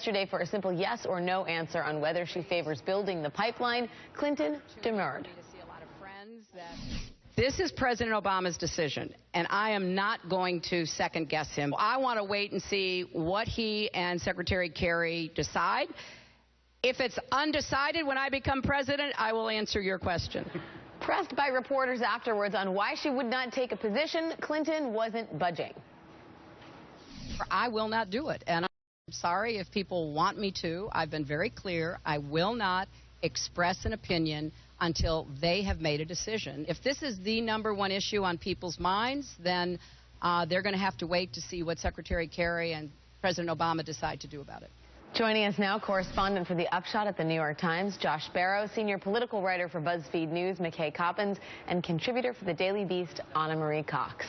Yesterday, for a simple yes or no answer on whether she favors building the pipeline, Clinton demurred. This is President Obama's decision, and I am not going to second guess him. I want to wait and see what he and Secretary Kerry decide. If it's undecided when I become president, I will answer your question. Pressed by reporters afterwards on why she would not take a position, Clinton wasn't budging. I will not do it, and I'm sorry if people want me to. I've been very clear. I will not express an opinion until they have made a decision. If this is the #1 issue on people's minds, then they're going to have to wait to see what Secretary Kerry and President Obama decide to do about it. Joining us now, correspondent for The Upshot at the New York Times, Josh Barrow, senior political writer for BuzzFeed News, McKay Coppins, and contributor for the Daily Beast, Anna Marie Cox.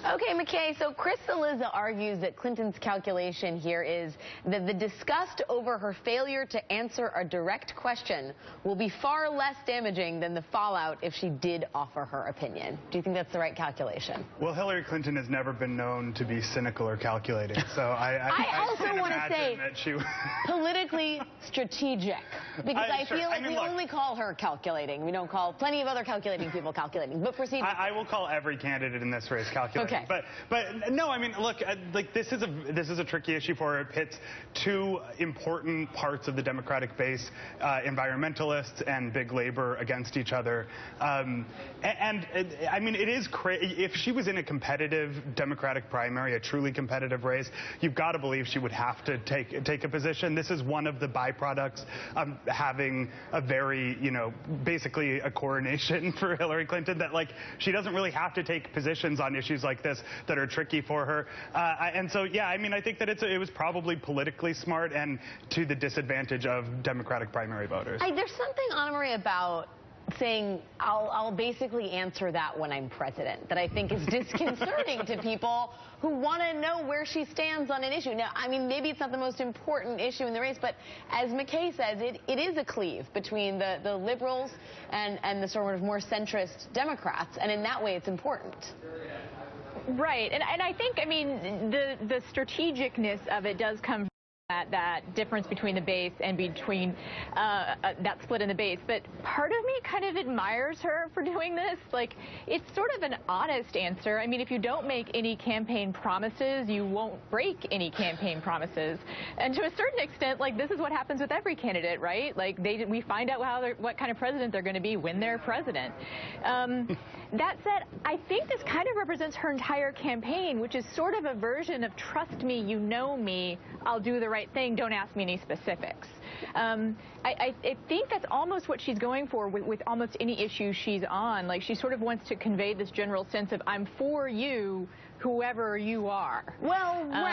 Okay, McKay, so Chris Cillizza argues that Clinton's calculation here is that the disgust over her failure to answer a direct question will be far less damaging than the fallout if she did offer her opinion. Do you think that's the right calculation? Well, Hillary Clinton has never been known to be cynical or calculating, so I also want to say that she politically strategic, because I feel like we only call her calculating. We don't call plenty of other calculating people calculating. But proceed. I will call every candidate in this race calculating. Okay. But no, I mean, look, like this is a tricky issue for her. It pits two important parts of the Democratic base, environmentalists and big labor, against each other. I mean, it is crazy. If she was in a competitive Democratic primary, a truly competitive race, you've got to believe she would have to take a position. This is one of the byproducts of having a very, basically a coronation for Hillary Clinton, that like she doesn't really have to take positions on issues like this that are tricky for her. And so, yeah, I mean, I think that it was probably politically smart and to the disadvantage of Democratic primary voters. There's something, Anna Marie, about saying I'll basically answer that when I'm president that I think is disconcerting to people who want to know where she stands on an issue. Now, I mean, maybe it's not the most important issue in the race, but as McKay says, it is a cleave between the liberals and the sort of more centrist Democrats, and in that way it's important. Right, and I think, I mean, the strategicness of it does come from that difference between the base and between that split in the base. But part of me kind of admires her for doing this. Like, it's sort of an honest answer. I mean, if you don't make any campaign promises, you won't break any campaign promises. And to a certain extent, like, this is what happens with every candidate, right? Like, we find out what kind of president they're going to be when they're president. That said, I think this kind of represents her entire campaign, which is sort of a version of trust me, you know me, I'll do the right thing, don't ask me any specifics. I think that's almost what she's going for with almost any issue she's on. Like, she sort of wants to convey this general sense of I'm for you, whoever you are. Well,